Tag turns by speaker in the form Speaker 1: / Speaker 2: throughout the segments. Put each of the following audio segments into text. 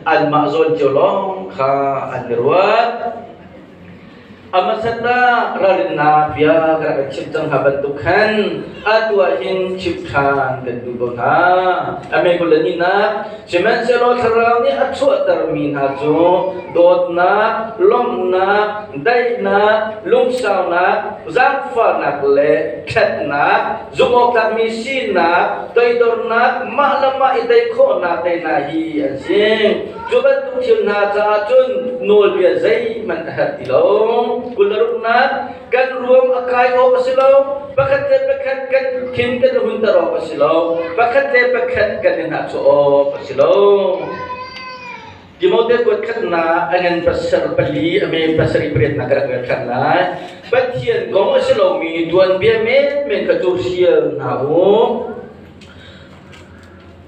Speaker 1: al-ma'zul jolong kha al-ruat amasada rarina pia kara ciptang habantukan atuahin ciptaan kedubha ame kulanina semen selo tharani atsuat termin hajo dotna lomna daina lungsauna zakfa nakle khatna zumok misina toidorna mahlama idai khona tenahi asing jubat tukhilna jaatun nol bia zai man hatilong kularukna kan ruam akai o pasilo pakat kan kin kan huntar o pasilo pakat kan na so o pasilo Gimote kuat kana angan pasar pali ame pasar ibret nagara kana patian gomo silo mi tuan bia men katusian nawo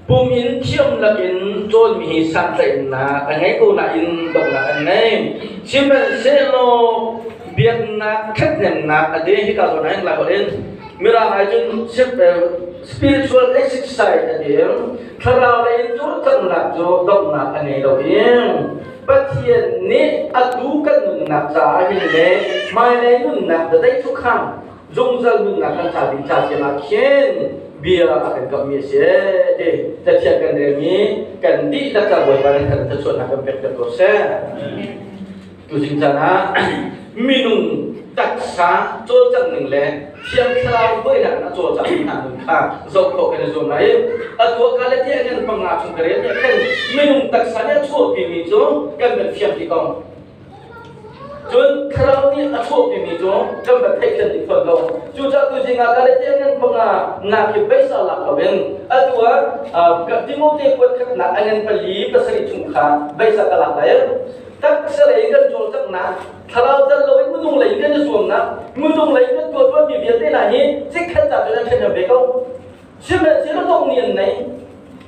Speaker 1: pumin cium lakin tol mi santai na angai ko na in dong na anai simen selo biak na katnem na ade hi ka na la holen mira ajun spiritual exercise ade kharau le jo tang na jo dong na anai lo yin patian ni adu kan nun na cha hi le mai le nun na da dai thu kham zong zal nun na kan cha din cha che ma khen biar akan kami se de tatiakan remi kan di data boy barang kan tersuat akan pekter kosa tu sincana minum taksa cocok ning le siang salau boy nak cocok nak ka zoko kan zon lain atau kalau dia akan pengasung kerja kan minum taksanya cocok ini jo kan bersiap di kong Jun kalau ni aku ini jo, jumpa tekan di foto. Juga tu jika kalau jangan nak kibesa lah kawan. Atau Timothy buat nak angin peli pasal cungka besa kalah lain. Tak selain kan jual tak nak. Kalau tak lawan mudung lain kan jual nak. Mudung lain kan tuan bibir dia nahi. Sekat tak ada kena bekau. Siapa dong ni nahi.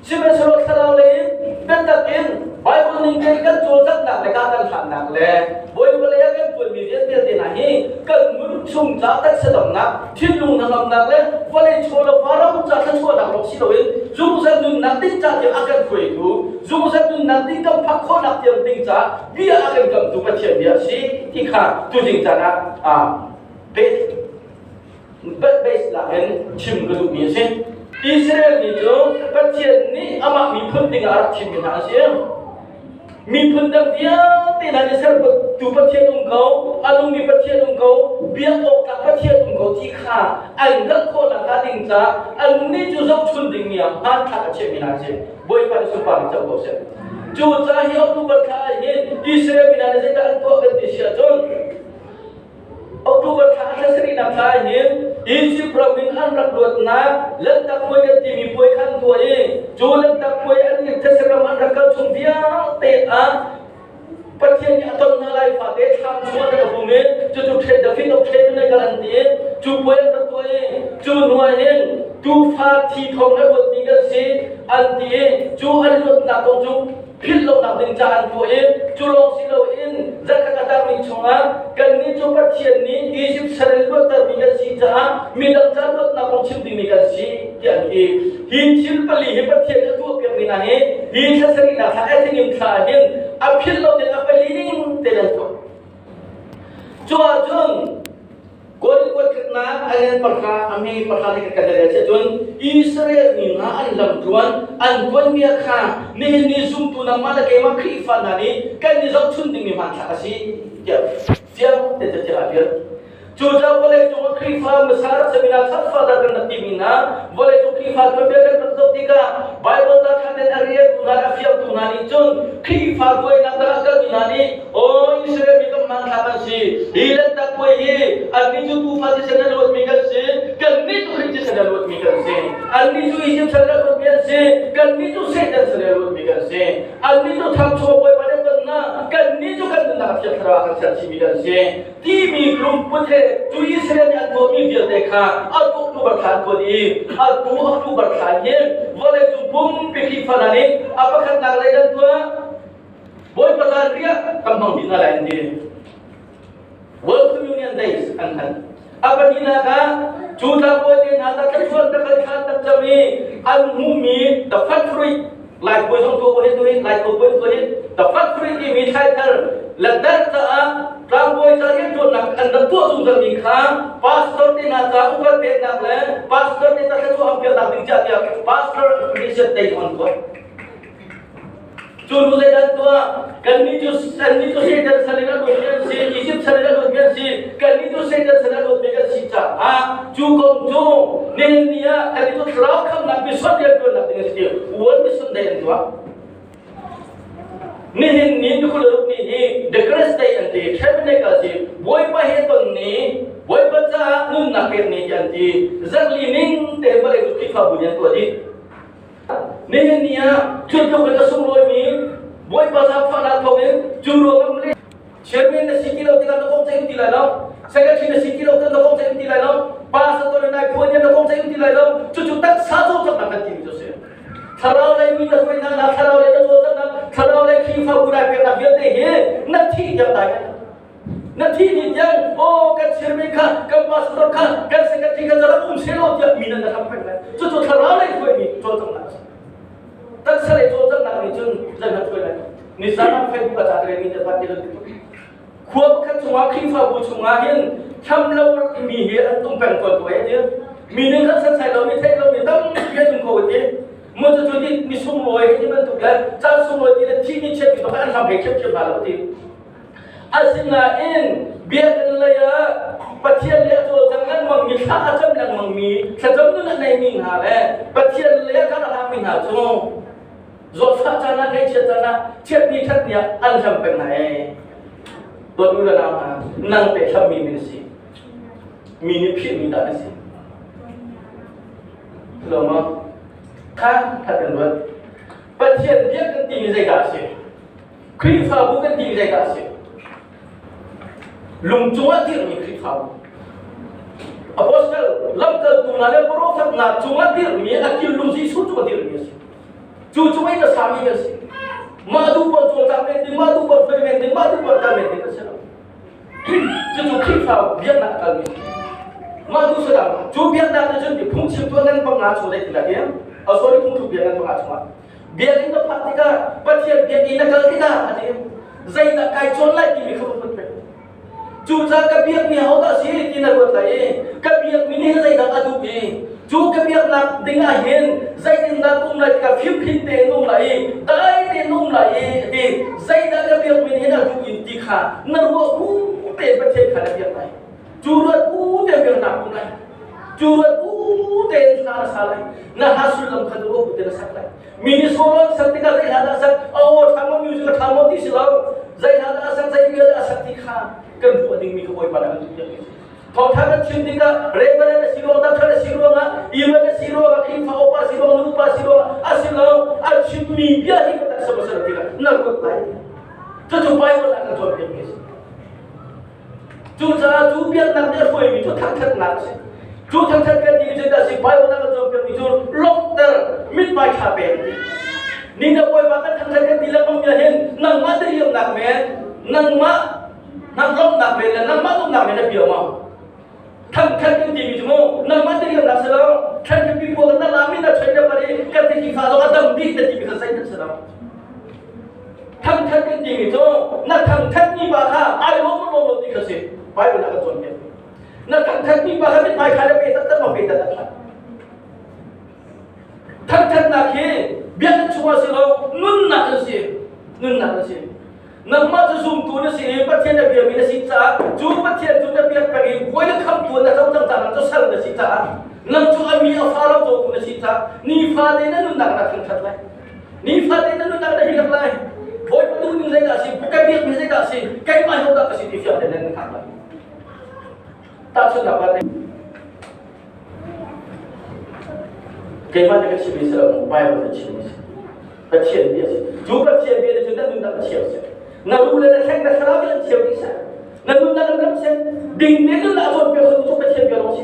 Speaker 1: Siapa kalau lain bentakin. Bible ni kan jual tak nak lekatan tak nak le. Boy boleh ya kan pun bibir dia nahi. Kan muncung tak sedang nak. Tilung nak le. Boleh coba barang tak coba nak loksi lawin. Zumusan tu nanti jadi akan kuitu. Zumusan tu nanti kan pakko nak yang tinggal. Dia akan kamu tu macam dia si. Tika tu tinggal base lain cim kedua ni sih. Israel ni jo macam ni amak mi pun tinggal arah cim ni hasil. Mi pendang dia tidak ada tu percaya engkau, alung mi percaya engkau, biar ok percaya engkau tika, anda kau nak tinggal, alung ni juga cunding ni apa tak percaya minasih, boleh pada sumpah macam kau sih. Juga hidup tu berkait, Israel minasih tak tu akan disiapkan. Oktober kata seri nak tanya, isi permintaan rakyat nak letak kue ketimi kue kan tuai, jual letak kue ani terseram rakyat cumbiya tea, percaya atau nalai pada tham semua dah bumi, tu trade fin of trade ni kalanti, tu kue bertuai, tu nuahin, tu fati thong rakyat tinggal si anti, tu rakyat nak tu Pillow nak tinggal tuai, culong siloin, zakat kata minconga, kan ni coba cian ni, Egypt serelu terbiasa si jah, minang jarut nak pungcim dimikan si, jadi hincil peli hebat cian itu kerana ni, hincil seri nak saya tingin kahin, apillow dengan apelining telentu, cuacun Kuat kerana angin perkara, kami perkara kerja dia tuan Israel ni nak alam tuan dia kan ni zoom tu nama lagi mak khifan nani kan ni zat cun tinggi mantap asi siap terjadi dia Juga boleh cuma khifan besar seminar safa dah kena timina boleh cuma khifan berbeza betul tiga Bible dah khaten area tunan afiam tunani cun khifan boleh nak terangkan tunani oh Israel itu mantap asi hilang tak boleh Alni tu tufan sana luat mikal se, kan ni tu kerja sana luat mikal se. Alni tu Egypt sana luat mikal se, kan ni tu Satan sana luat mikal se. Alni tu tham chua boy pada kena, kan ni tu kan nak cakap akan cakap mikal se. Timi belum putih, tu Israel yang tu mi dia dekha, aku tu berkhan kodi, aku tu berkhan ye, boleh tu bum pergi fanani, apa kan nak lain tu? Boy pasal dia, kamu bina lain dia. World Communion Days anhan. Apa dina ka? Juta boleh nata kecuali terkait terjadi. Al-Mumi dapat fruit lại cuối trong tua hết tôi lại cuối tôi hết tập phát free thì mình thay thở lần đất ta trang bôi ta hết rồi nặng ăn đất tua dùng dần mình khám pastor thì là ta cũng có tiền nặng lên pastor thì ta sẽ cho học việc làm tình trạng việc pastor đi sẽ tay con tôi Juru saya tua, kan itu saya dan saya lakukan si, Egypt saya lakukan si, kan itu saya dan saya lakukan si cah. Cukup jo, Nehemia kan itu terakam nak besar dia tu nak dengan si, uang besar dia tua. Nehemia itu kalau ni, dekres dia nanti, cabinet kasih, boy pahit tu ni, boy baca nun nak ni nanti, zaklining tebal itu kita punya tu aja. Nehemia contoh kita semua ini boy pasal fana thongin juro ngamle chairman na city lo tinggal kong sa imtilay lo secretary na city lo tinggal kong sa imtilay lo pastor na punya na kong sa imtilay lo cucutak satu tak nak tim jose tharau lai mi na koi na tharau lai na to na tharau lai khi fa pura pe na biate he na thi jam ta na thi ni jam o kan chairman ka kan pastor ka kan secretary ka jara selo dia mina na kam pa cucu tharau lai koi ni to na tak sering contoh nak nicun jangan cuy ni sana Facebook baca kerja ni dapat dia itu kuat kan cuma kifa bu cuma hin tham lâu mi hi an tung pen ko tu dia mi ni kan sai lo mi thai lo mi dam dia tung ko dia mo tu tu ni sum loi ni man tu ga cha sum loi dia thi ni chet tu kan sam he chet chet ba lo ti asina in biar la ya pathian le tu jangan mang mi tha acham lang mang mi sajam nu na nai mi ha le pathian le kan la mi ha chu Zot fatana ngay chetana chet ni that nia an tham pe nai dot ula na nang pe tham mi si mi ni phit mi da si lo ma kha that kan wat pathian dia kan ti mi zai ga si kri fa bu kan ti mi zai ga si lung chua ti mi kri fa bu apostle lam kal tu na le prophet na chua ti mi akil lu si su tu ti mi si Cucu ini sami kasi, madu pun cuaca mending, madu pun fermenting, madu pun fermenting kasi. Cucu kita biar nak kami, madu sedang, cuci biar nak jadi fungsi tuangan pengasuh lagi lagi ya, sorry fungsi biar pengasuh. Biar kita praktika, pasien biar kita kalau kita ada, saya tak kacau lagi mikro betul. Cuca kebiak ni awak tak sih kita buat lagi, kebiak ini saya tak adu ni. Chú cái việc là tính là hiền dây tính là cũng là cả phim kinh tế nung lại đại tế nung lại thì dây đã cái việc mình là chú in tì khả nó ruột cú tiền bất chết khả là việc này chú ruột cú tiền việc nào cũng này chú ruột cú tiền sao lại nó hasul làm khẩn ruột tiền sao lại mình số sắc tính là dây hạt sắc tham mưu music tham mưu tí xíu dây hạt sắc dây kia là sắc tì khả cần phụ tình mình không phải bàn được việc Kau takkan cintika, regular siro, tak ada siro nga, iman siro, kifa opa siro, lupa siro, asilo, alchimi dia ni kita sebesar tidak, nak berlai. Tujupai orang akan tuan biasa. Tujuh tujuan nak dia foi itu tak nak sih. Tujuh tak dia jadi si pai orang akan tuan biasa itu long ter mid pai capai. Ni dah foi bahkan tak dia mengjahin, nang materi yang nak men, nang long nak men, nang tu nak men dia mau. Thằng cái gì mà nằm mắt thì làm sao thằng cái bị buộc nó làm mình là chơi được vậy cái gì thì phải nó đâm đi thì bị sai được sao thằng cái gì mà thằng như bà ha ai lo thì cái gì phải là cái chuyện này thằng như bà ha biết phải khai được tất mà biết tất thằng là khi biết chúa sẽ lo nun là cái gì nằm mắt zoom tu nó sẽ bắt thiên là việc mình là sinh ra chú bắt thiên chú là việc phải quay được khăm tu là trong trong nó cho sang là sinh ra nằm chú anh mi ở pha lâu rồi tu là sinh ra ni pha đến nó nặng là thằng thật lại ni pha đến nó nặng là hiện lại với bắt tu mình dạy là gì cái việc mình dạy là gì cái mà không được là gì thì phải đến nó thằng lại ta chưa gặp bạn cái mà cái chuyện bây giờ bài vào cái chuyện bắt thiên biết chú bắt thiên biết chúng ta đừng đặt chiều Nalu le khang na khara ke chieu ni sa nalu na lam se ding ne la so pe so pe chieu pe ro si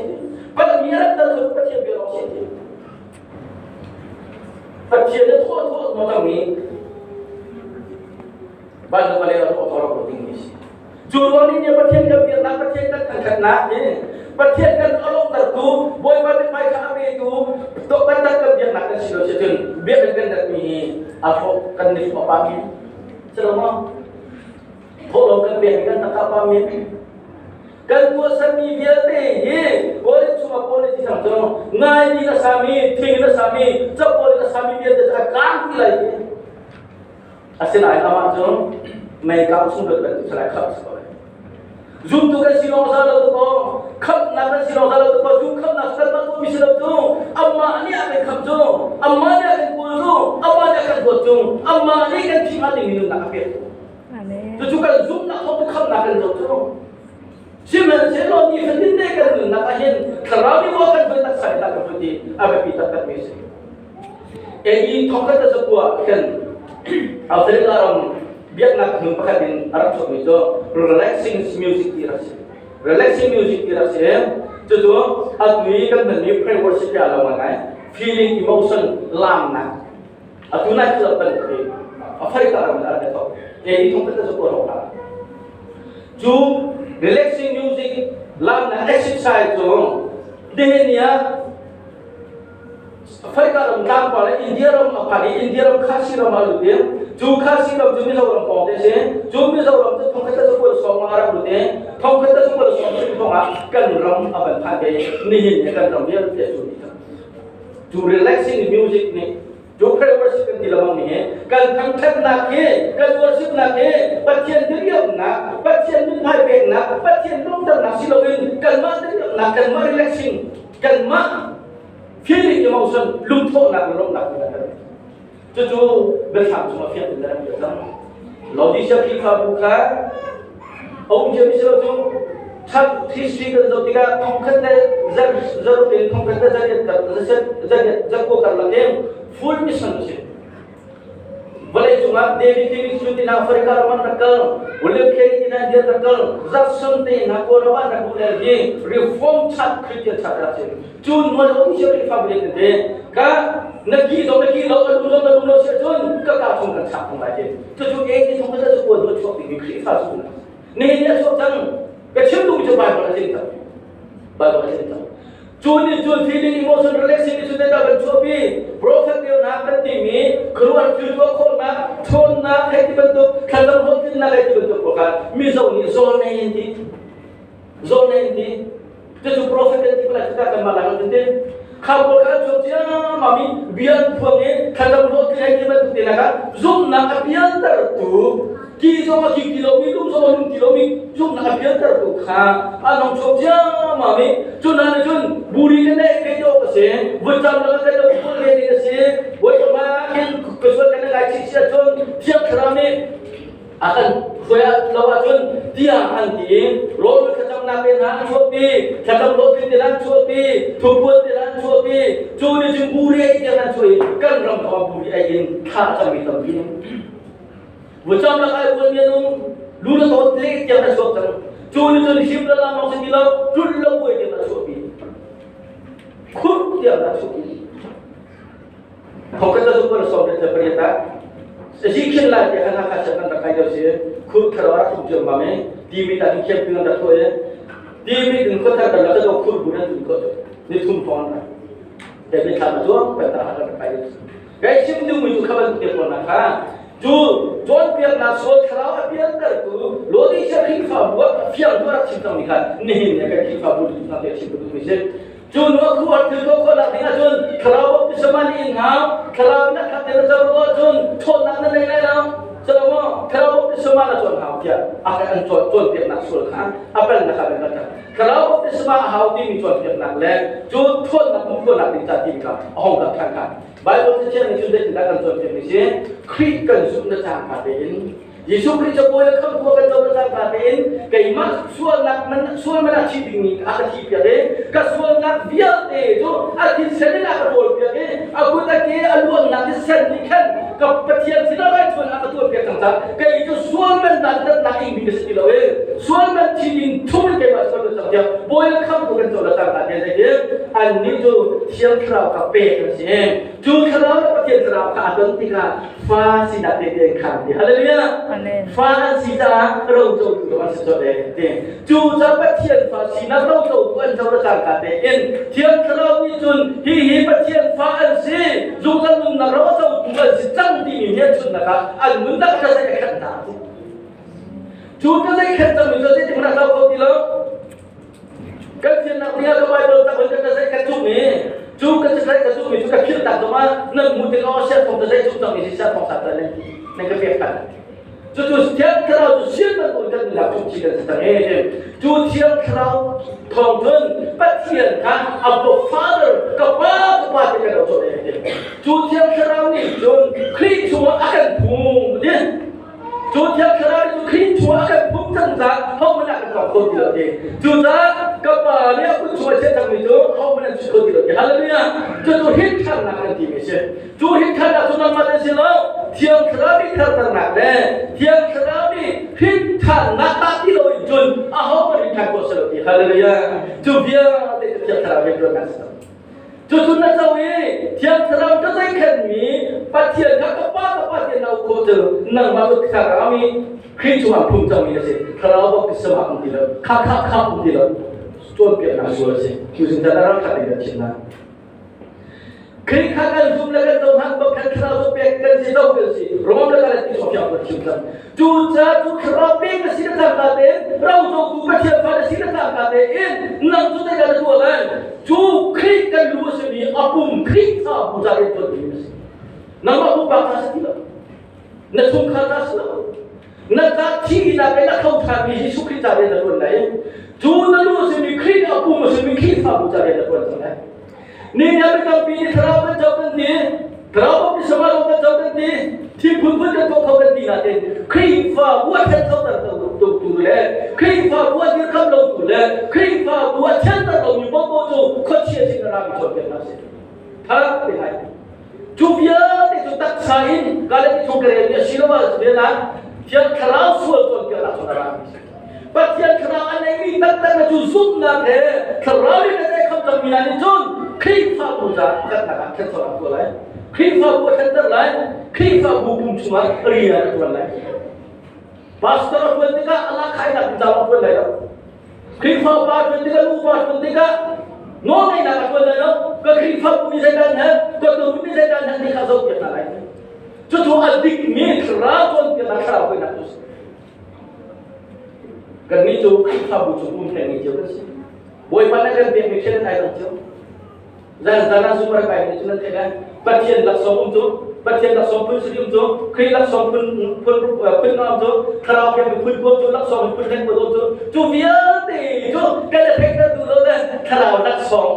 Speaker 1: pa mi ra ta so pe chieu pe ro si pa chieu ne tho mo ta mi ba na pa le ro to ro ding ni si chu ro ni ne pa chieu ka pe na pa chieu ka khan na ni pa chieu ka alo tertu boy babit mai kami itu tok bantak ke biar nak silo setun biar dengan mi alfo kan di pami selama follow kan biar kan tak pami kan tua sami biar deh ye boleh cuma boleh di sana ngai ni sami ting na sami cak boleh na sami biar deh kan lagi asin ay amat jo mai kau sumber bantu selai khap sekolah zoom tu kan silo salah tu ko khap na kan silo salah tu ko zoom khap na kan tu misal tu amma ni akan khap jo amma ni akan ko jo amma ni akan buat jo amma ni kan cima ni minum nak apa tu juga zoom nak tu khap na kan jo simen selo ni fendin de kan nak ahin kalau ni mau kan betak saya tak berhenti apa kita tak mesti ini thongkat sebuah kan awal dalam biar nak mempakai Arab Saudi itu relaxing music dirasi itu adui kan meni pray worship ya lawan feeling emotion lam nak atu nak lapan tapi apa itu Arab ada tu ini thongkat sebuah orang tu relaxing music lam nak exercise tu dehnya Afrika ram pada India ram khasi ram alu dia, jo khasi ram jumi orang pawde se, jumi orang tu thongkata sepuluh song arab lute, thongkata sepuluh song tu thonga kan ram aban phage ni kan ram dia dia jumi. To relaxing music ni, jo prayer worship kan dilamang ni, kan thangkat nak ke, kan worship nak ke, patian diriam nak, patian min hai bek nak, patian dom dam nak silawin, kan ma diriam nak, kan ma relaxing, kan ma feeling emotion lumpuh nak kita. Cucu bersama semua fiat dalam kita. Lodi siapa buka, orang jadi selalu tab history kalau tiga thongkat zarur deh thongkat jadi jago kerlake full mission sih. Boleh cuma Dewi suci na Afrika raman rakal, boleh kiri na dia rakal, zaksun te na korawan rakul lagi reform cat kerja cat rasa. Jun malu siapa favorit deh, ka nagi lalu siapa ka kacung kan cat pun lagi. Tujuh ini thongkat jadi buat dua cuak ini kerja sudah. Nih dia cuak jang, kecil tu bisa bayar cerita. Jun feeling emotion relaxing itu tidak bercuapi. Prophet dia nak timi keluar tujuh kor nak thon nak hati bentuk kadang hotin nak hati bentuk bukan. Misal ni zona ini. Tujuh prophet itu pula kita akan malang nanti. Kalau kan Jogja mami biar puangnya kadang hotin hati bentuk dia nak. Zoom nak biar tertu. Sama kilometer, sama kilometer, zoom nak biar tertu. Anong Jogja mami, cunan buri kena kerja kasi, betul nak kerja betul kerja kasi, boleh makin kesulitan kena gaji siapa tiap kerana akan saya lawan dia anti, roll kacang nabe nan cuapi, kacang roti telan cuapi, tubuh telan cuapi, curi buri aja telan cuapi, kan ram kau buri aja kacang hitam ini. Betul nak kaya buat minum, lulu tahu telik jangan cuapi. Curi hidup dalam masa dilau, dulu boleh jangan cuapi. Kur dia nak cuapi. Kau kata super sobat terperita. Sekian lah dia akan kasihkan tak kaya sih. Kur keluar tujuan mami, TV tadi kian pingan dah tuh ya. TV dengan kota dah ada kur bulan tu kota. Ni tumpang lah. Jadi sama jual, petara ada kaya. Gaya sih tu kawan tu pun nak. John biar nak soal kalau biar tertu, lodi siapa buat fiang tu orang cinta nikah. Nih ni kan kita buat nanti cinta tu mesti. John waktu waktu tu kau nak dengar John kalau waktu semani inham, kalau nak kata jauh John, thon nak nilai lah. Selama kalau waktu semana John hau dia akan John biar nak soal kan, apa yang nak kata. Kalau waktu semana hau dia John biar nak leh, John thon nak mungkin nak dicat tinggal, orang kan. Bible teacher ni sudah tidak akan tuan mesti krikan sudah sangat paten. Yesus Kristus boleh kan bukan sudah sangat paten. Kaimat sual mana ciping akan cipia deh. Kasual nak biar deh tu akhir seni nak bol biar deh. Aku tak kira aluan nak seni kan. Kepetian siapa tuan akan tuan biar tentang. Kai itu sual mana nak ingin sekilau ส่วนมันที่ดินทุ่มเก็บมาส่วนเราจะบอยข้ามตัวกันตัวเราต่างกันเนี่ยอันนี้จูเทียมคราวกับเปย์กันสิจูคราวกับเทียมคราวกับดนตรีกับฟ้าสีดำเด่นๆขันดีฮาเลลูยาฟ้าสีดำเราจูตัวมันสุดเลยจูจะไปเทียมฟ้าสีนั้นเราจูตัวเราต่างกันเนี่ยเทียมคราวนี่จุนฮีไปเทียมฟ้าอันสิจูจะนุ่มนักเราจูตัวสิจังที่มีเนี่ยจุนนะครับอันนุ่มนักจะใช้ขันตาจูจะใช้ขันตามีจะใช้ที่มันเราเขาดีแล้วกันเทียนนักเรียนก็ไปโดนตะวันจะใช้ขันจุนี่จูก็จะใช้ขันจุนี่จูก็คิดตัดตัวมาหนึ่งมุดที่เราเชื่อผมจะใช้จูต้องมีสิทธิ์ของสัตว์เลยในกระเบียดกันจูเทียมคราวจูเชื่อมันคนจะมีหลักจุดที่กันสัตว์เนี่ยจูเทียมคราวทองเงินปัจเจียนค่ะอับดุลฟาเดอร์กับป้าที่เราโจทย์เนี่ยจูเทียมคราวนี่จนคลีชัวอาการภูมิเนี่ยจูเทียมคราวนี่คลีชัวอาการภูมิทั้งสามเขาไม่ได้กับคนที่เราเองจูจ้ากับป้าเนี่ยคุณชัวเชื่อทางนี้จูเขาไม่ได้ชุดคนที่เราเองฮาเลลูยาจูหินขันนักกันที่ไม่ใช่จูหินขันนักจุนมาได้สิเราเทียมคราวนี่ขันนักเลยเทียมคราวนี่หินขันนักตาที่เราจุนเขาไม่ได้ขันกุศลที่ฮาเลลูยาจูเบียร์ได้เทียมคราวนี่จุนนักสัตว์จุดนั้นจะวิ่งเทียมคราวก็ได้แค่มีปัจเจียนกับป้าเทียนเราโคตรนั่งมาตุกคราวมีคริสต์มาพุ่งจะมีสิคราวบอกสมัครดีแล้วข้าพุ่งดีแล้วจนเปลี่ยนอาชีพสิคือสิ่งที่เราขัดกันชินนะคริสต์ข้ากันจุ่มแล้วกันตรงนั้นบอกแค่คราวจะเปลี่ยนกันสิต้องเปลี่ยนสิรวมแล้วกันที่สองอย่างกันชินกันจุดจะจุดคราวเปลี่ยนกันสิจะทำกันเองเราจะจุดปัจเจียนฟ้าสิจะทำกันเองนั่งจุดได้กันตัวเลยจูคริสกันรู้สึกมีอาปุ่มคริสต์าบุญใจตัวนี้สิน้ำมาบุญบาปทัศน์ที่ละนั่นทุ่งข้าทัศน์ละนั่นทัศน์ที่นั่นเป็นนักเข้าทางมีสุขิตใจในตัวไหนจูนั่นรู้สึกมีคริสต์อาปุ่มรู้สึกมีคริสต์าบุญใจในตัวไหนนี่ยังไม่ต้องปีทราวเป็นเจ้ากันดีทราวเป็นสมาลเป็นเจ้ากันดีที่พุ่งจะต้องเข้ากันดีนั่นเองคริสต์าวัวเช่นเท่านั้นตัวเลยคริสต์าวัวที่คำลงตัวเลยคริสต์าวัวเช่นนั้นเราอยู่บ้านจูคนเชื่อสิ่งนั้นเราจะเป็นนักสิท่าเป็นไงจูเบียที่จูตักสายการที่จูเกลียดศิลปะเวลาที่คราวส่วนตัวเกี่ยวกับสุนทรภพปัจจัยคราวอันนี้ตั้งแต่จูซุ่มนั่นเองคราวนี้ได้คำตอบมีนั่นจูนคริสต์าบุญกันนะครับเช่นสองตัวเลยคริสต์าบุญเช่นนั้นเลยคริสต์าบุญพุ่งชมาเรียนตัวเลยพาสเตอร์คนที่ก็Allahใครนักบิดาคนเลยนะคริสต์าบาคนที่ก็ลูกบาคนที่ก็น้องไอ้นักคนเลยนะก็คริสต์าบุญมีใจดันฮะก็ตัวบุญมีใจดันที่เขาจะเกิดอะไรจุดที่อันดิกมีคราวคนที่นักคราวคนนักตุสกันนี้จุดคริสต์าบุญจุดมุ่งแทนนี้เจ้ากันสิบ่อยปานนั้นกันเป็นมิเชลไทยตั้งเจ้าZana super kaya ni cuma tega bagian laksong untuk bagian laksong pun sedih untuk kiri laksong pun nam untuk kerap yang pun untuk laksong pun kan untuk tu biar deh tu kalau pekar dulu lah kerap laksong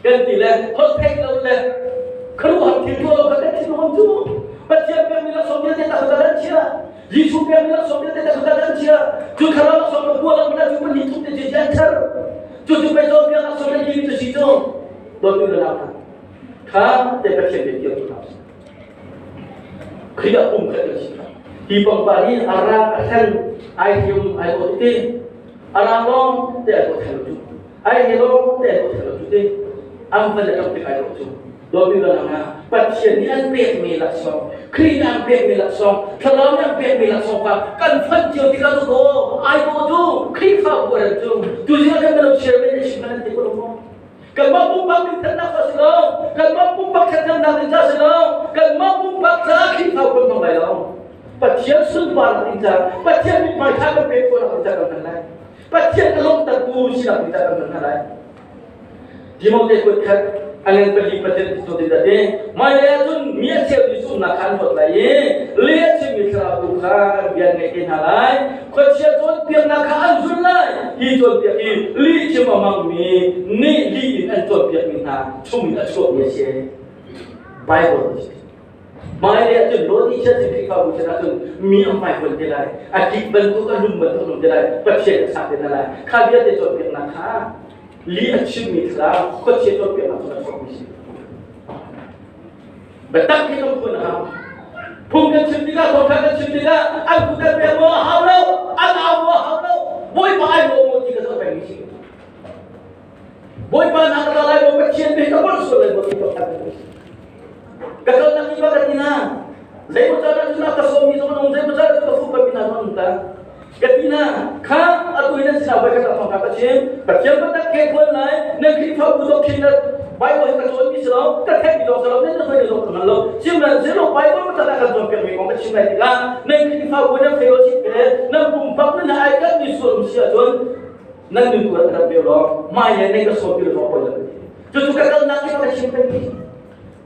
Speaker 1: ganti lah hot pekar lah keluar tidur lo kata tidur untuk bagian yang laksong dia tak kedalan cia Yesus yang laksong dia tak kedalan cia tu kerap laksong berbuat mana tu pun hidup dia jangan tu betul yang laksong dia itu situ Doa dalam kan terpercaya dia tu nak. Kita pun kena cakap. Di pembali arah akan ayam ayam itu, arah long dia tu terlalu. Ayam long dia tu terlalu tu. Ambil dalam ayam tu. Doa dalam percaya ni ampek melak song. Kita ampek melak song. Kalau ampek melak song kan fanjau tiga tu ayam tu. Kita buat tu. Tu jangan kalau share ni siapa nanti kalau Kan mampu bagi nafas lo, kan mampu bagi nafas lo, kan mampu bagi kita pun membayar lo. Pasien sumpah kita, pasien macam apa pun kita akan menang. Pasien kalau terbunuh siapa kita akan menang. Di mana ikut kan, angin pergi pasien itu tidak ada. Maya tu miat siapa itu nak kan buat lagi. Lihat si mitra bukan biar nekin halai. Pasien tu biar nak kan zulai. Itu biar li cuma mami ni li itu biar minta cuma cukup biasa. Bible. Maya tu lori jadi kita bukan tu mi amai pun jelai. Akik bentuk alum bentuk jelai. Pasien sampai jelai. Kalian itu biar nak kan. Lihat si mitra, kau cakap biar nak cukup biasa. Betul kita pun ham. Pungkan sendiri, pungkan sendiri. Aku tak biar Allah Allah Allah. Boy Kapan nak kalai mau kecil deh kapan sudah mau kita kata. Kalau nak kita katina, saya bicara tentang kesuami sama saya bicara tentang fuka bina nonta. Katina, kah atau ini siapa kata orang kecil? Kecil betul kepon naik, negeri faham butuh kena. Bible kita jual di sini, kita di dalam ni nak jual di dalam. Siapa zero Bible kita nak jual kerja mereka macam ni kan? Negeri faham bukan fellowship nak bumpak nak ayat di surat Musa jual. Nang itu ada biolo, maya ni kesuatu itu apa lagi? Jadi kalau nak kita simpan ni,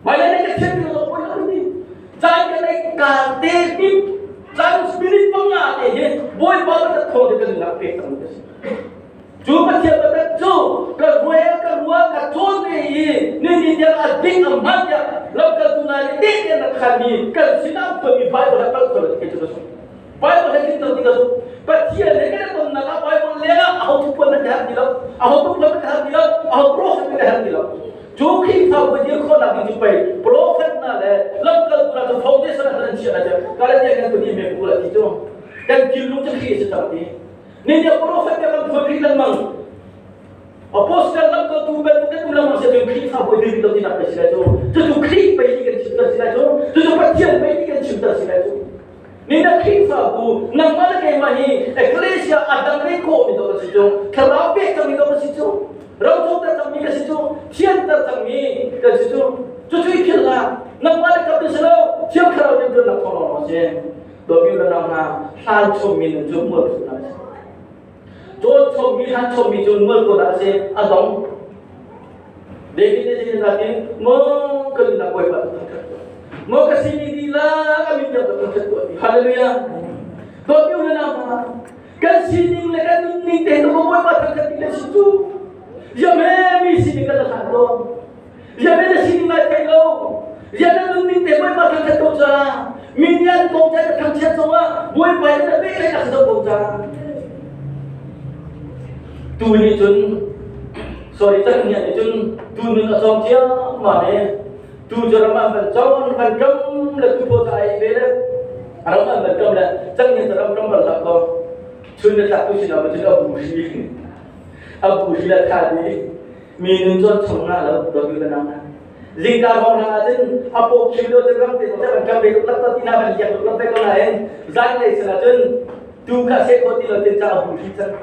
Speaker 1: maya ni kesimpan itu apa lagi? Jangan kena kate ni, jangan spirit pengat ni, boy bawa tak tahu dia kena nak pegang ni. Cuma siapa tak tahu, kerua kacau ni dia adik amat ya, lalu tunai dia nak kami, kalau siapa pemimpin dah tahu kita tu. Bible lagi tertinggal tu. Percaya mereka tu nak Bible lega, aku pun nak hati lah, aku pun nak hati lah, aku prophet nak hati lah. Joki tahu dia kau nak dijumpai, prophet nak le, lengkap pula tu foundation ada ni aja. Kalau dia kan tu dia memang pula itu, kan kilung tu kiri seperti. Ni dia prophet dia kan fakir dan mang. Apostle lengkap tu betul kan ulang masa tu kiri tahu dia tu tidak percaya tu kiri pergi kan cerita sila tu percaya pergi kan cerita sila tu. Nina kita bu, nang mana kemani, eklesia ada mereka itu bersitu, kerabat kami itu bersitu, rauh kami bersitu, siantar kami bersitu, cucu ikhlas, nang mana kami selalu, siapa kerabat itu nak tolong macam, dobi orang nak hancomin jumur tu nak, hancomin jumur tu nak se, adong, dekini tadi, mau kena nak buat apa? Mau ke sini dilah kami dapat tertutup. Haleluya. Tapi udah nama. Kan sini mereka ni teh tu mau buat tertutup situ. Ya memi sini kata satu. Ya memi sini nak kailau. Ya nak ni teh mau buat tertutup saja. Minyak kongcai kangcai semua. Buat bayar tapi nak tertutup saja. Tu ni jun. Sorry tak ni jun. Tu ni nak somcia mana? Tu jalan berjalan berjam lepas foto air bela, orang berjam le, jangan jalan berjam berlaku. Sudah satu siapa sudah abu sila kali, minum jod cuma lalu dobi benang. Jika orang ajen, apa kilo jalan tu, berjam bela lepas tina berjam lepas bela lain, jangan le selajun, tu kasih koti lalu tidak abu sila,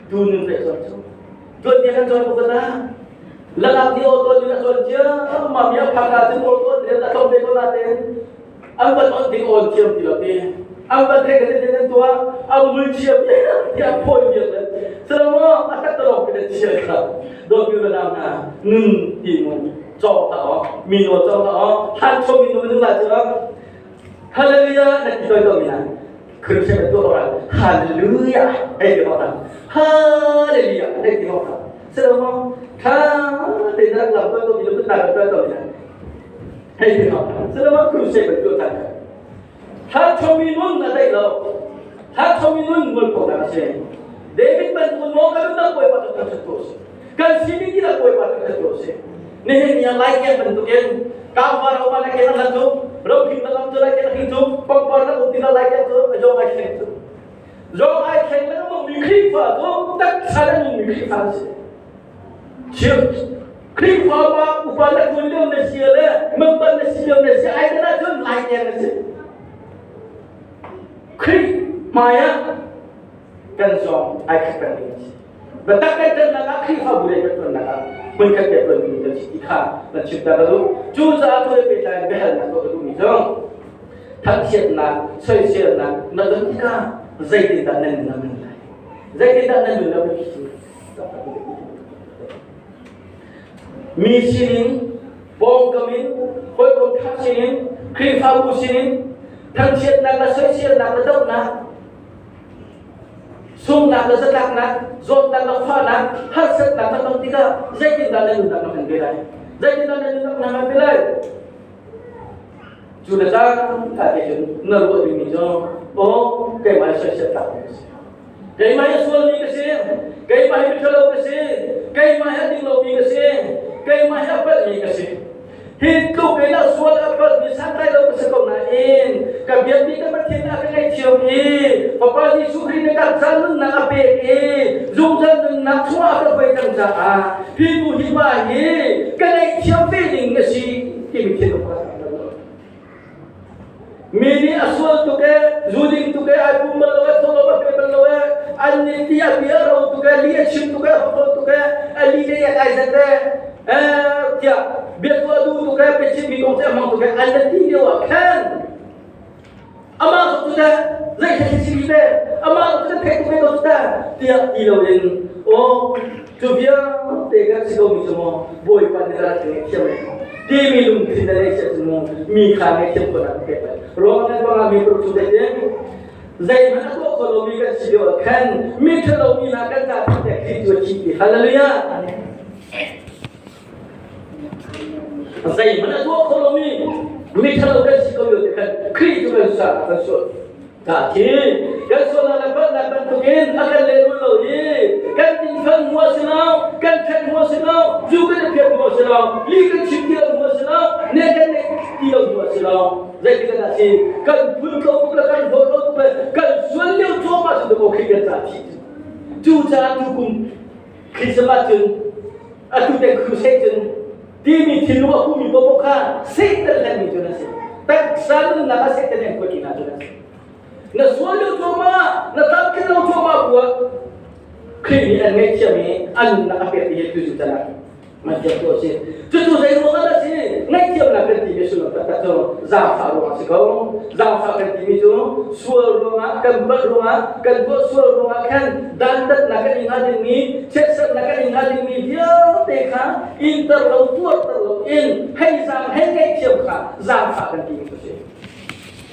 Speaker 1: tu numpak jod. Jod dia kan jod bukan Lelaki auto juga soalnya, mamia pakai tu auto dia tak tahu betul nanti. Ambil auto di auto siap dilatih. Ambil kerja dengan tua, ambil siap dia pun dia. Selama akan terlalu kita siap. Doa nama nun timun, jauh tahu, minum jauh tahu, hancu minum saja. Haleluya, nak kita itu mina. Kerja itu orang, haleluya, orang, haleluya, orang. Selama tidak lakukan itu hidup tak ada tu. Hei selama kursi betul tak. Hak cominun ada itu. Hak cominun berkata sih. David bantu mau kalau tak boleh patut terus. Kan sini tidak boleh patut terus. Nehemia lain yang bentuknya kabar orang yang kita lalu, rokin dalam tu lagi yang itu, pengkorban untuk tidak lagi itu, jauh lagi itu. Jauh lagi itu memikirkan tu tak salah memikirkan sih. Siap, krim apa upaya kuliah nasihat le, mempan nasihat ada nak tu lainnya nasihat. Krim maya kan so, ayat pendek. Betul kan nak krim apa boleh betul nak, mungkin betul ni ikhlas dan cinta baru. Juga tu betul behal nak tu misal, taksiat nak, sosial nak kita zaid tak nak nak. Zaid tak nak Misinin, bom kamin, koi kom taksinin, krim fabu sinin, taksiat nak sosial nak betul nak, sum nak setak nak, zon nak fana, hasad nak betul tidak, zaid tak nak mengelai, zaid tak nak mengelai. Sudah tak ada tu, naruh ini jo, oh, kaya mana sosial tak betul. Kaya mana suami kesih, kaya mana berkelau kesih, kaya mana tinggal kesih. Kaya mahal apa ni kasih? Hidup ina suat apa ni santai lo kesekau nain. Kabiar ni kan macam nak kena cium Papa ni suri dekat jalan nak apa Zoom jalan nak semua apa baik kerja. Hibu hibahi kanai tiap feeling nasi kimi tiap apa? Mini asal tu ke zuding tu ke aku melawan tolong apa melawan ane tiap biar tu ke lihat sim tu ke apa tu ke ali dia yang kaya tu tiap biar tu adu tu ke pecik bikong tu amang tu ke ane tiap kan amang tu ke zai kecil dia amang tu ke tu ke tu tiap tiap oh tu biar tega sikau semua boy pandai tu siapa dia minum tidak semua mikha macam mana kita roman bang kami percaya dia zai mana tu kalau mikha siapa kan mikha lo mikha kan tak itu cipta haleluya zai mana tu kalau mikha lo kan siapa kan kristu kan sah kan Tapi, kan soal lapan tukin akan lerul lagi. Kan tinggal muasinau, kan kan muasinau, juga dia muasinau, lihat cipta muasinau, nekan dia muasinau. Jadi kita nasi, kan pun kau kan bodoh tu, kan soal dia cuma sudah kau kira tadi. Juga tukum kismatin, atu tak kusejen, demi tilu aku mi boboka, setel lagi tu nasi. Tak selalu nak setel yang kau kena tu nasi. Na sualo cuma, na tapkin lo cuma buat krimi dan macam ni, an nak apa dia tu jalan macam tu sih. Tu saya mau kata sih, macam nak kerja besok tak tahu zafar rumah sekarang, zafar kerja besok, suara rumah, kan berumah, kan buat suara rumah kan, dan nak ingat ini, cesar nak ingat ini dia teka, interlokutor terlokin, hezam hengek siapa, zafar kerja besok sih.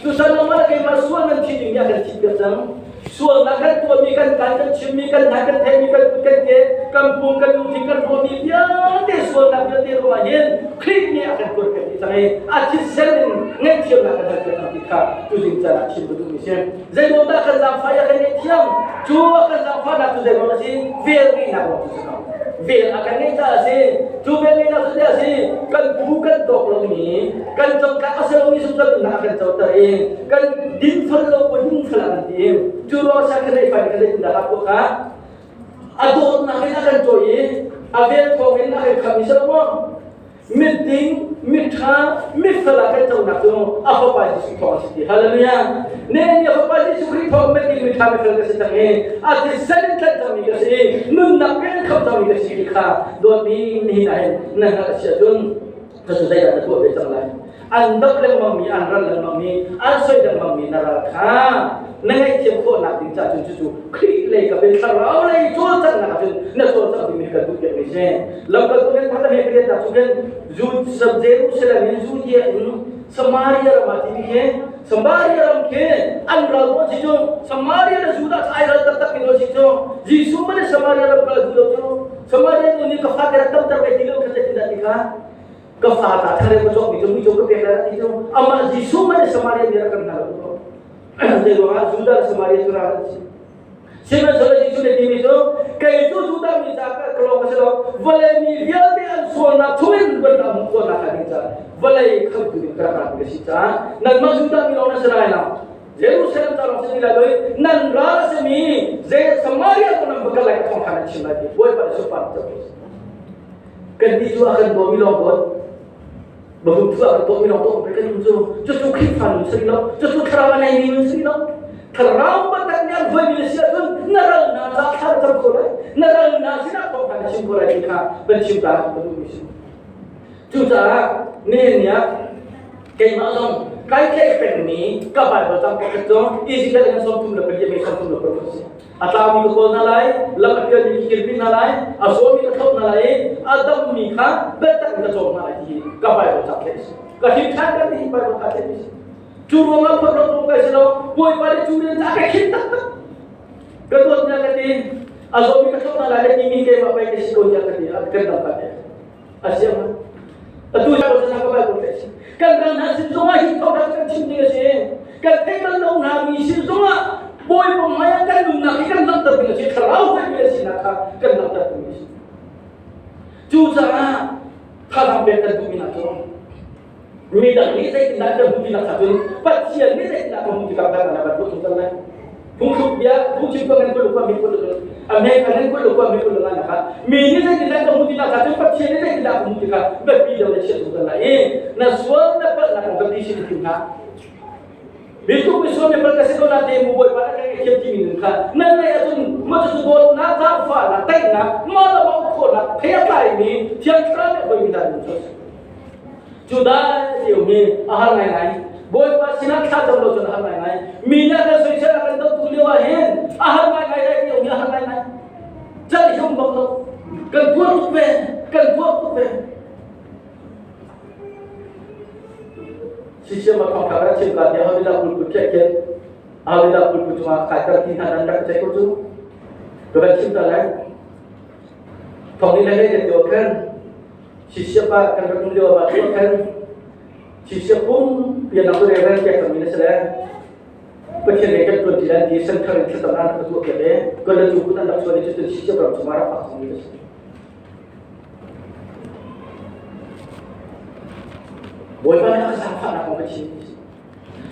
Speaker 1: Tu sana mana kay masuan ng chini niya kan chikasang sual nakan tu mikan kankan chimikan nakan themikan bukan ke kampung kan utikan bomi dia te sual nakan te ruayen klik ni akan kurkan di sana aci selen ngecil nakan nakan kita tu jincara chimbu tu misen zai nota kan zafaya kan tiam tu akan zafada tu zai nota si very na tu sana Vel akan neta si, tu vel neta sudah si, kan bukan dok ni, kan jangka asal ni sudah nak akan tahu kan dinfal lo pun dinfal nanti, tu rasa kena ikan kena tidak apa kah? Atau nak akan joy, avel kau nak akan kami semua, meeting, mitha, mitha akan tahu nak tu apa pasti suka sih, haleluya. Nen apa pasti suka tahu meeting mitha mitha kasi tangi, ati sering tahu ni kasi, nun nak kau tahu ni kasi kita, dua ni naik, nak siapun, terus saya ada dua becang lain. Andak lem mami, anral lem mami, ansoi lem mami naraka. Nangai tiap kau nak tinggal cucu, klik lagi kabel sarau lagi jual tak nak kabel, nak jual tak demi kerja tu ni je. Lalu tu kan pada mereka tak suka jual subjeru selain jual dia semari orang mati ni ke, semari orang ke, anral pun situ, semari orang sudah air tetap itu situ. Jisu mana semari orang kalau jual tu, semari orang ni kafat tetap terbaik dulu kerja tidak dikah. Kafat tak ada macam itu kepelan itu. Amal Jisu mana semari dia akan nalar. Jadi orang sudah semari itu rasa. Siapa sahaja Jisu ni tim itu, kaya itu sudah minta kalau masalah, boleh ni dia dia suara tuin berdam suara kalian, boleh kau tu kerana bersihkan, nan maksudnya milauan serai nak. Jerusalem taruh sini lalu, nan rasa ni, semari aku nak bekal lagi kongkanan cimadi, boleh pada sopan terus. Kendi juga akan bawa milau buat. Baru tu aku tahu minum tu mereka ni justru kifan sering lo, justru kerawan ini sering lo. Kerawan batangnya dua Malaysia tu naral nasa har terkorai, naral nasi nak tahu kan simkorai kita pencipta baru Malaysia. Juga ni ya, kayak macam kayak penny, kabar batang pekerja, isi dengan somtum lepas dia somtum lepas profesi. Atau mi kau nalai, lepas dia mi kirpin nalai, asal mi kau nalai, adam mi kah, betul kita jom nalai. Kapai bercak les, kahitkan kan ni kapai bercak les. Cuma apa perlu kita selalu, boy pada curi tak kita. Kedua kati, asal kita tahu nak ada ini ke apa yang sekolah kati, akan dapat ya. Asyik mana? Atu yang bercakap kapai bercak. Kan nasi semua hidup dapat cinta sih. Kan teman lo nami semua, boy pemain kan nak ikan nak terpilih. Kalau boy bila sih nak kan nak terpilih. Juga kalau betul tu minat tu, minat ni saya tidak ada bukti nak satu, pasien ni saya tidak ada bukti kata nak betul tu lah. bungsu dia bungsu ko ngan ko lupa mi ko ame kan ko lupa mi ko ngana ka mi ni sa kita ko mutina ka tu pat ni sa kita ko mutika be pi do le che tu la na suan na pa na ko di sin tinha bitu bisu ne par kasi ko na te mu boy para ka ke ti min ka na na ya tun ma tu do na ta fa na tai na ma la ba ko na phe tai ni tian tra ne boy mi da ni juda dio ni ahal nai nai boy pa sina kha jam lo chun ahal nai nai mi na ka soi cha kan do tu le wa hen ahal nai nai dai dio ni ahal nai nai chal hum bok lo kan pu tu pe kan pu tu pe Sisi macam kara cipta dia hari dah pun kekek, hari dah pun cuma kata tinggal dan tak cekut tu, kara cipta lain. Fahmi lagi dia doakan, sisi apa kan bertemu dia doakan, sisi pun dia nak berikan dia kami sebenarnya. Percaya mereka tu tidak di sentral kita nak ketua kita, kalau tu pun nak suara itu sisi berapa cuma apa kami itu. Boy mana nak sampai nak macam ni.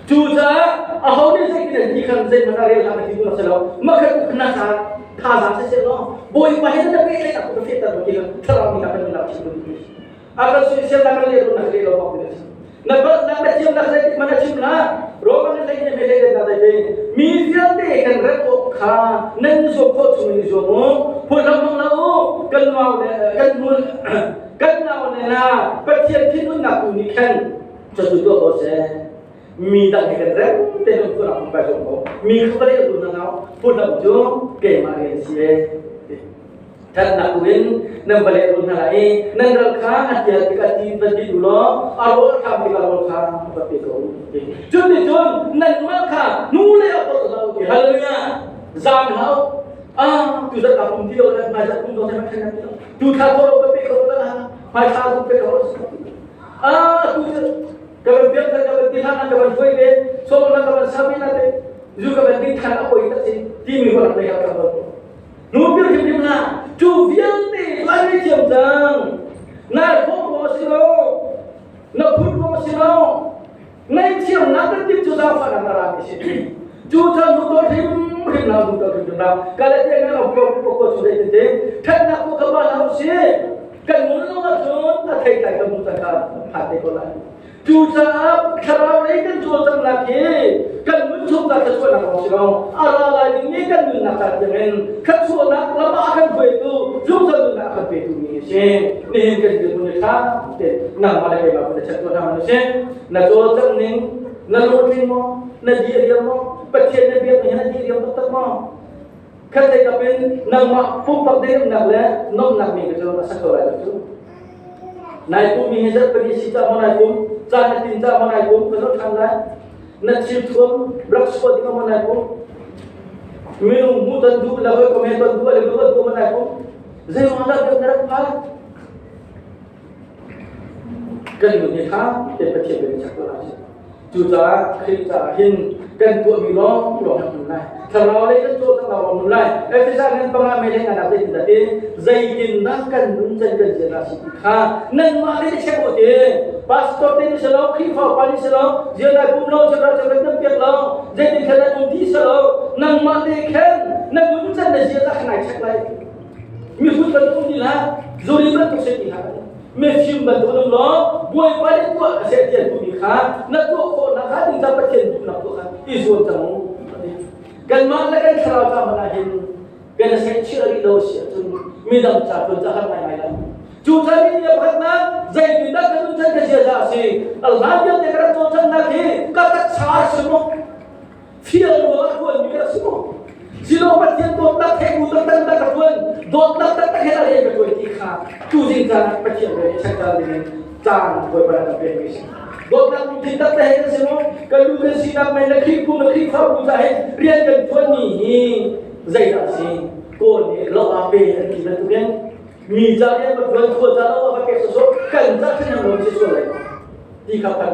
Speaker 1: Juga, ahau ni saya kira ikan saya mana real nak tidur nak selalu. Maka aku kena thazam saya selalu. Boy bahaya nak beri aku berfirman begini. Terang ni akan macam ni. Akan saya nak lihat nak lihat apa pun. Nak macam nak lihat mana cipna. Roman ni lagi mele dia tak ada. Media ni kan rekod kah. Nanti sokot cuma ni semua. Pulang malu kan nào này là bất thiên thiên luôn là cùng đi khen cho chúng tôi có sẽ mi đặt cái rep tên ông tôi làm bài dụng của mi không có đấy được nào phun đậm chú kể mà cái gì thật là quyền nằm bài luôn là ấy nên là khá hạt giờ thì cái gì vấn đề đó alo tham thì alo khá vấn đề đó chút thì chút nên mà khá nụ lệ ở đâu đâu thì hallelujah giảm hao tu rất là cùng tiêu đấy mà rất cùng tôi thấy mà khen nhau tu thà thôi cái việc của tôi là mai thà cũng phải có tu kawan biar kawan tihan kawan foi be so na kawan sabi na be ju kawan tihan apa itu sih ti mi orang mereka kawan nu biar hidup na tu biar ni lagi jam jang na pun silo na pun silo na jam na tertib tu dah pada narami sih tu dah nu tu him na nu tu na kalau dia nak pokok sudah itu kan aku kawan harus sih kan mulu macam tak thay kamu tak hati kau lagi Juta kalau ini kan juta lagi kan muncul tak kesuai nak ngomong ala ini kan nak jangan kesuai nak lama akan begitu juta nak akan begitu ni sih ni kan dia punya tak nama lagi apa pada cakap nama manusia nak juta ni nak lori mo nak dia mo baca dia punya dia betul mo kan dia kapen nama pun dia nak le nom nak ni kita nak sekolah itu naik pun mihazat pergi sita mana pun jangan tinta mana pun kalau tangga nak cium beraksport di mana pun minum mutan dulu lalu komentar dulu lalu dua mana pun saya malah bergerak pak kan dunia kah terpecah bercakap lagi juta kita hin kan tua milo loh mulai kalau lagi tu kalau mulai efisah dengan pengamen yang ada di tadi zaitin kan muncul generasi kita nan mari disebut pastor ini selalu khifah pani selalu dia kumlo cerita tempat lo zaitin kena undi selalu nan mari kan nan muncul dia tak kena cek lagi misal betul ni lah zuribat tu sedih Mesin betul lo, buat pada tu setiap tu nikah, nak tu kau nak hari dapat cendu nak tu kan, isu tamu. Kan mana kan kalau kamu nahin, kan saya ciri dosa tu, midam cakap jahat main main. Juta ni dia berkata, saya tidak akan menjadi jazasi. Allah dia tekrar juta lagi, kata sar semua, feel luar tuan juga semua. Silo pasien dot nak hei utak tak katuan, dot nak tak hei lagi katuan tikha. Tu jingkan pasien ni cakap dengan jangan boleh pada permisi. Dot nak tidak tak hei semua, kalau kan siapa main nak kau buta hei, rian katuan ni, zaidah si, kau ni lo apa yang kita tu kan, misalnya berbuat kau tahu apa kesosok, kan tak kena mesti soleh, tikha kan.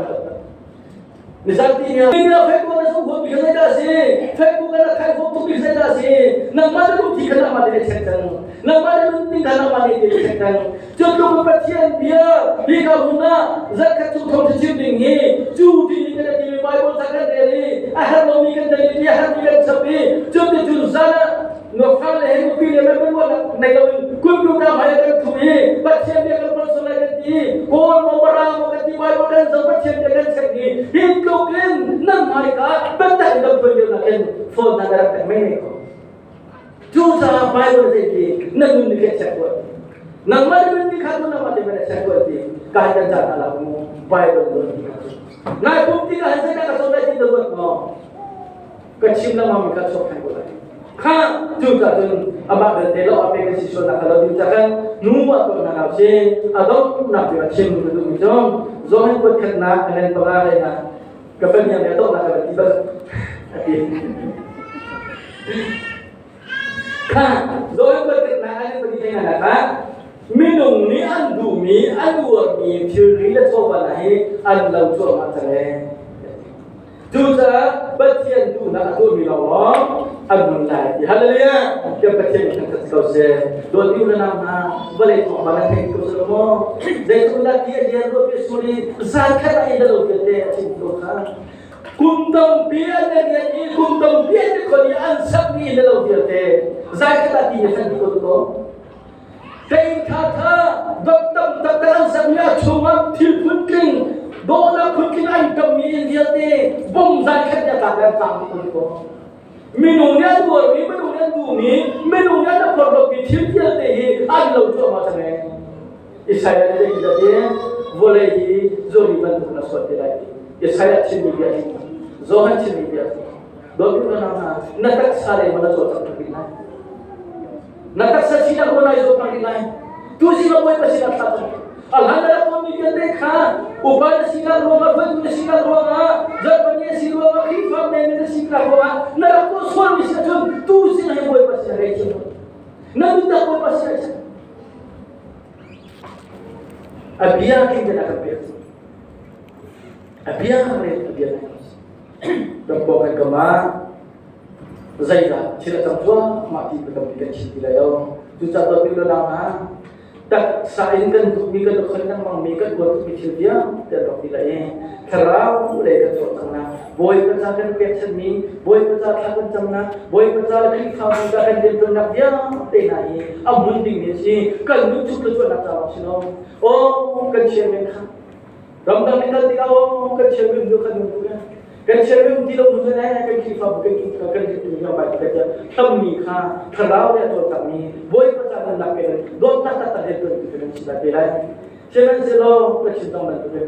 Speaker 1: Misalnya, ini apa yang kau nak sebut bisa saja sih, Facebook kan nak kau tu bisa saja sih, nama tu tiga nama dia cekkan, nama tu tiga nama dia cekkan. Contoh percayaan dia guna zakat tu kau terjadi ni, judi ni kita di Bible sangat dari, ahad lomi kan dari dia ahad kan sabi jadi jurusan nofal leher pilih memang buat negawin kumpulan bahaya kan tuhi baca dia kan personal ganti kol mau berang mau ganti bayi mau kan sempat dia kan segi hidupin nan mereka bentar hidup berjalan phone negara termene ko jurusan bayi berjadi nan nikah cakap nan mana nikah tu nama dia mana cakap dia kajian cara lagu bayi berjadi nah bukti kan hasil kan sudah tidak buat mau kecil nama mereka sokan boleh Kha juga tu abang bertelo apa yang siswa nak kalau diucapkan nuwa tu nak kapsi atau nak biacim begitu macam zohir buat kena dengan pengaruh nak kapan yang itu nak kalau tiba Kha zohir buat kena dengan pendidikan anak minum ni andumi anduar ni ciri le coba nahi anlau coba macam juga bagian tu nak tu bilawang agun lagi haleluya kita bagian kita sekalian dua tiga nama boleh tu mana teknik semua jadi tu nak dia dua pesuri zakat ada loh kita cinta kuntam biar dia ni kuntam biar dia kau ni ansab ni ada loh kita zakat ada dia kan ikut tu kain kata dokter ansabnya cuma tilputking Dola pukin ay kami dia te bom zakat ya tak ada tak itu minunya dua minunya dumi minunya ada produk kecil dia te ay lau cuma macam ni isaya dia kita dia boleh di zori bantu nak suatu lagi isaya cini dia zohan cini dia dua itu nama natak sare mana suatu pergilah natak sacina mana itu pergilah tu sih apa yang masih nak tahu Alhamdulillah kami kita kan, upaya sikar ruang apa itu sikar ruang, jadinya si ruang khifah memang sikar ruang, nak aku suami sekejap tu sih yang boleh pasal itu, nak kita boleh pasal itu. Abiya kita nak kerja, abiya mereka abiya, tempoh kegema, Zaida, cerita tua mati berkembang cinta yo, juta berpilih nama. Tak sainkan untuk mikat dokterkan mang mikat buat kecil dia tidak dilai kerau mulai ketua tengah boy pecahan pecahan mi boy pecahan tengah boy pecahan lagi kamu akan dia benak dia tenai amun dingin si kan lucu ketua nak tahu sino oh kecil mereka ramdan kita tiga oh kecil mereka kan cermin tidak muncul naya kan kita bukan kita kan kita juga baik kerja kami kah kerau dia tu kami boy pecahan nak pelan dua tak itu kita sudah terang jangan selalu bercinta menentukan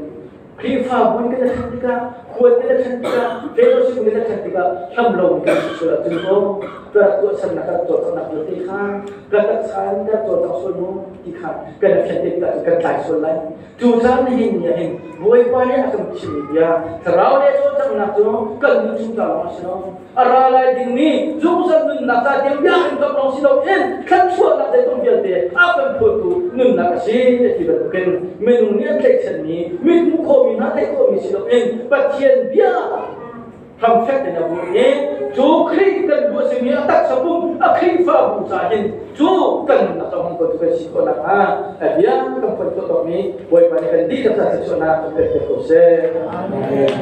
Speaker 1: kita pun kita cantika kuat kita cantika fellowship kita cantika hamlo kita sudah tentu berat sana kata nak bertihan kata sana kata solo tihan kena cantika kata solai tujuan ini yang boy pada akan cipia terau dia tu nak tu kan cinta masno aralai dini jurusan nak dia yang kita proses in kan suara nak itu dia deh apa foto nun nak sih kita bukan menunya section ni min muka minat itu misi in bagian dia hamfet dan abunya jo kri kan dua semi atak sabung akhir fa busahin jo kan nak tahu kau tu si kau nak dia kan foto kami boy pada kan di kata sesuatu nak terkekose amin